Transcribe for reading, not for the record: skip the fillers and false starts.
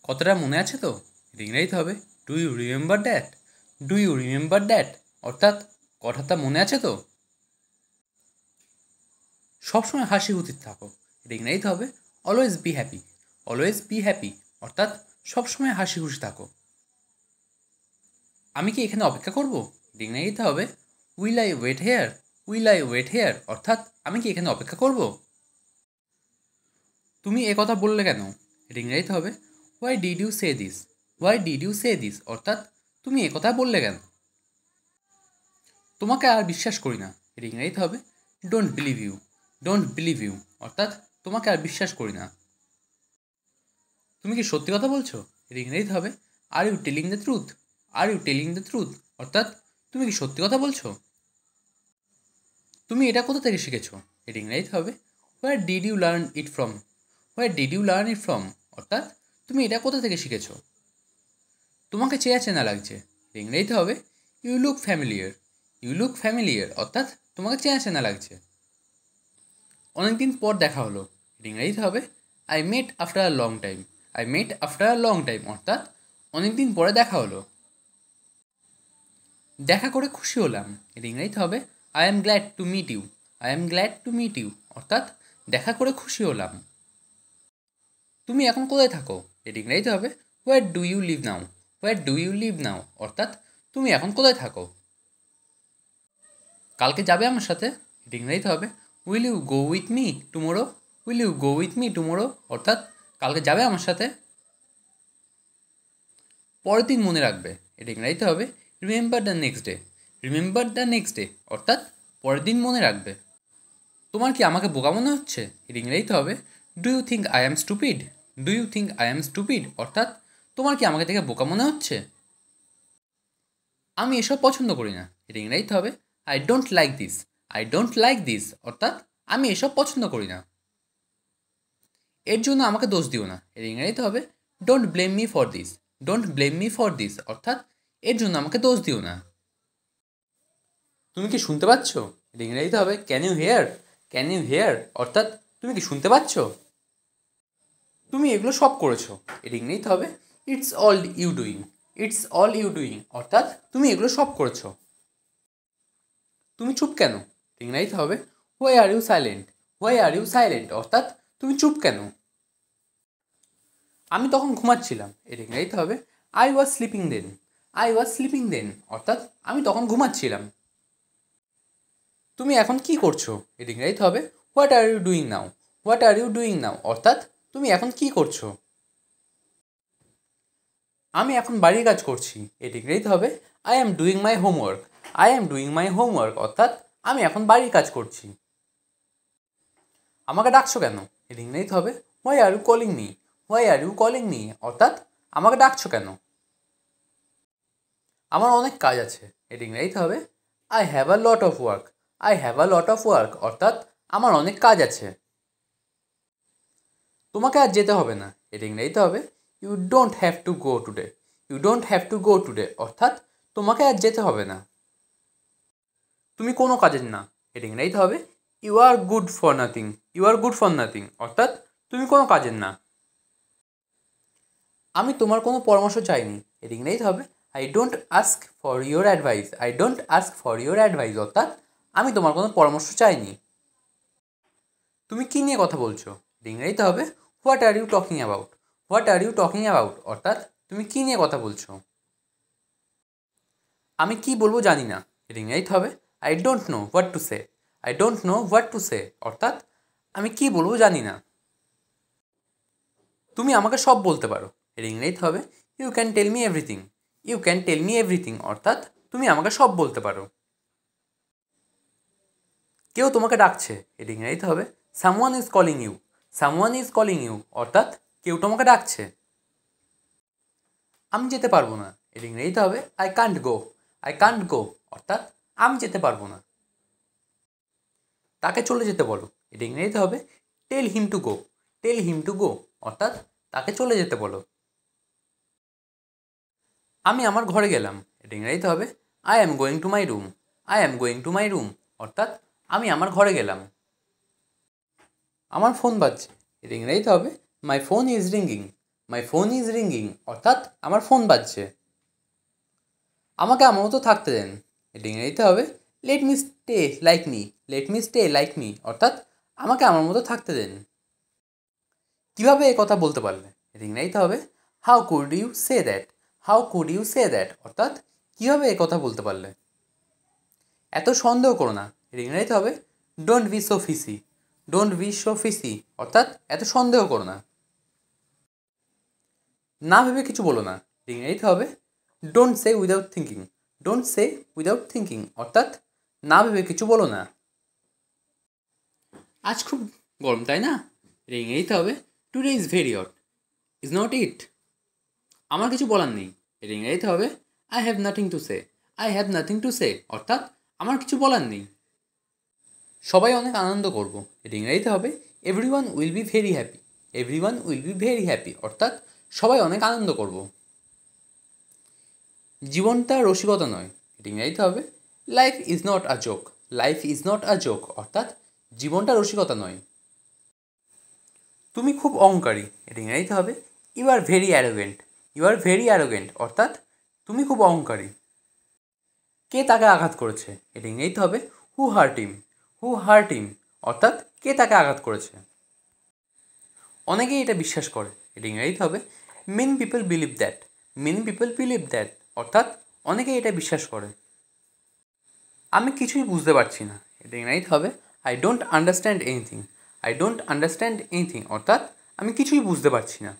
কথাটা মনে আছে তো? এটা ইংরেজিতে হবে do you remember that. Do you remember that অর্থাৎ কথাটা মনে আছে তো? সবসময় হাসি খুশি থাকো, এটা ইংরেজিতে হবে always be happy. Always be happy অর্থাৎ সবসময় হাসি খুশি থাকো। আমি কি এখানে অপেক্ষা করব? এটা ইংরেজিতে হবে will I wait here. Will I wait here অর্থাৎ আমি কি এখানে অপেক্ষা করব? তুমি এ কথা বললে কেন? এটা ইংরেজিতে হবে why did you say this. Why did you say this অর্থাৎ তুমি এ কথা বললে কেন? তোমাকে আর বিশ্বাস করি না, এটা ইংরেজিতে হবে don't believe you. Don't believe you অর্থাৎ তোমাকে আর বিশ্বাস করি না। তুমি কি সত্যি কথা বলছো? এটা ইংরেজিতে হবে are you telling the truth. Are you telling the truth অর্থাৎ তুমি কি সত্যি কথা বলছো? তুমি এটা কোথা থেকে শিখেছো? এটা ইংরেজিতে হবে where did you learn it from. Where did you learn it from অর্থাৎ তুমি এটা কোথা থেকে শিখেছো? তোমাকে চেনা চেনা লাগছে, এটা ইংরেজিতে হবে you look familiar. You look familiar অর্থাৎ তোমাকে চেনা চেনা লাগছে। অনেকদিন পর দেখা হলো, এটা ইংরেজিতে হবে I met after a long time. I met after a long time অর্থাৎ অনেকদিন পরে দেখা হলো। দেখা করে খুশি হলাম, এটা ইংরেজিতে হবে I am glad to meet you. I am glad to meet you অর্থাৎ দেখা করে খুশি হলাম। তুমি এখন কোথায় থাকো? এটা ইংরেজিতে হবে where do you live now. Where do you live now অর্থাৎ তুমি এখন কোথায় থাকো? কালকে যাবে আমার সাথে? এটা ইংরেজিতে হবে will you go with me tomorrow. Will you go with me tomorrow অর্থাৎ কালকে যাবে আমার সাথে? পরের দিন মনে রাখবে, এটা ইংরেজিতে হবে remember the next day. Remember the next day অর্থাৎ পরের দিন মনে রাখবে। তোমার কি আমাকে বোকা মনে হচ্ছে? এটা ইংরেজিতে হবে do you think I am stupid. Do you think I am stupid অর্থাৎ তোমার কি আমাকে দেখে বোকা মনে হচ্ছে? আমি এসব পছন্দ করি না, এটা ইংরেজিতে হবে I don't like this. I don't like this অর্থাৎ আমি এসব পছন্দ করি না। এর জন্য আমাকে দোষ দিও না, এর ইংরেজিতে হবে don't blame me for this. Don't blame me for this অর্থাৎ এর জন্য আমাকে দোষ দিও না। তুমি কি শুনতে পাচ্ছ? এর ইংরেজিতে হবে can you hear. Can you hear অর্থাৎ তুমি কি শুনতে পাচ্ছ? তুমি এগুলো সব করেছো, এর ইংরেজিতে হবে it's all you doing. It's all you doing অর্থাৎ তুমি এগুলো সব করেছো। তুমি চুপ কেন? ইংরেজিতে হবে why are you silent. Why are you silent অর্থাৎ তুমি চুপ কেন? আমি তখন ঘুমাচ্ছিলাম, এর ইংরেজিতে হবে I was sleeping then. I was sleeping then অর্থাৎ আমি তখন ঘুমাচ্ছিলাম। তুমি এখন কি করছো? এর ইংরেজিতে হবে what are you doing now. What are you doing now অর্থাৎ তুমি এখন কি করছো? আমি এখন বাড়ির কাজ করছি, এর ইংরেজিতে হবে I am doing my homework. I am doing my homework অর্থাৎ আমি এখন বাড়ির কাজ করছি। আমাকে ডাকছো কেন? এর ইংরেজিতে হবে why are you calling me. Why are you calling me অর্থাৎ আমাকে ডাকছো কেন? আমার অনেক কাজ আছে, এর ইংরেজিতে হবে I have a lot of work. I have a lot of work অর্থাৎ আমার অনেক কাজ আছে। তোমাকে আর যেতে হবে না, এর ইংরেজিতে হবে you don't have to go today. You don't have to go today অর্থাৎ তোমাকে আর যেতে হবে না। তুমি কোনো কাজের না, এর ইংরেজিতে হবে you are good for nothing. You are good for nothing অর্থাৎ তুমি কোনো কাজের না। আমি তোমার কোনো পরামর্শ চাইনি, এর ইংরেজিতে হবে I don't ask for your advice. I don't ask for your advice অর্থাৎ আমি তোমার কোনো পরামর্শ চাইনি। তুমি কী নিয়ে কথা বলছো? এর ইংরেজিতে হবে what are you talking about. What are you talking about অর্থাৎ তুমি কী নিয়ে কথা বলছো? আমি কি বলবো জানি না, এর ইংরেজিতে হবে I don't know what to say. I don't know what to say অর্থাৎ আমি কি বলবো জানি না। তুমি আমাকে সব বলতে পারো, এর ইংরেজিতে হবে you can tell me everything. You can tell me everything অর্থাৎ তুমি আমাকে সব বলতে পারো। কেউ তোমাকে ডাকছে, এর ইংরেজিতে হবে someone is calling you. Someone is calling you অর্থাৎ কেউ তোমাকে ডাকছে। আমি যেতে পারবো না, এর ইংরেজিতে হবে I can't go. I can't গো অর্থাৎ আমি যেতে পারবো না। তাকে চলে যেতে বলো, এর ইংরেজিতে হবে টেল him to go. Tell him to go অর্থাৎ তাকে চলে যেতে বলো। আমি আমার ঘরে গেলাম, এর ইংরেজিতে হবে I am going to my room. I am going to my room অর্থাৎ আমি আমার ঘরে গেলাম। আমার ফোন বাজছে, এর ইংরেজিতে হবে my phone is ringing. My phone is ringing অর্থাৎ আমার ফোন বাজছে। আমাকে আমার মতো থাকতে দেন, এটা ইংরেজিতে হবে let me stay like me, let me stay like me অর্থাৎ আমাকে আমার মতো থাকতে দেন। কীভাবে এ কথা বলতে পারলে, এটা ইংরেজিতে হবে how could you say that, how could you say that অর্থাৎ কীভাবে এ কথা বলতে পারলে। এত সন্দেহ করো না, এটা ইংরেজিতে হবে don't be so fishy, don't be so fishy অর্থাৎ এত সন্দেহ করো না। না ভেবে কিছু বলো না, এটা ইংরেজিতে হবে don't say without thinking, don't say without thinking অর্থাৎ না ভেবে কিছু বলো না। আজ খুব গরম তাই না, এটা ইংরেজিতে হবে today is very hot, is not it. আমার কিছু বলার নেই, এটা ইংরেজিতে হবে I have nothing to say, I have nothing to say অর্থাৎ আমার কিছু বলার নেই। সবাই অনেক আনন্দ করব, এটা ইংরেজিতে হবে everyone will be very happy, everyone will be very happy অর্থাৎ সবাই অনেক আনন্দ করব। জীবনটা রসিকতা নয়, এটা ইংরেজিতে হবে life is not a joke, life is not a joke অর্থাৎ জীবনটা রসিকতা নয়। তুমি খুব অহংকারী, এটা ইংরেজিতে হবে you are very arrogant, you are very arrogant অর্থাৎ তুমি খুব অহংকারী। কে তাকে আঘাত করেছে, এটা ইংরেজিতে হবে হু হার্ট হিম, হু হার্ট হিম অর্থাৎ কে তাকে আঘাত করেছে। অনেকেই এটা বিশ্বাস করে, এটা ইংরেজিতে হবে many people believe that, many people believe that অর্থাৎ অনেকেই এটা বিশ্বাস করে। আমি কিছুই বুঝতে পারছি না, এটা ইংরেজিতে হবে I don't understand anything, I don't understand anything অর্থাৎ আমি কিছুই বুঝতে পারছি না।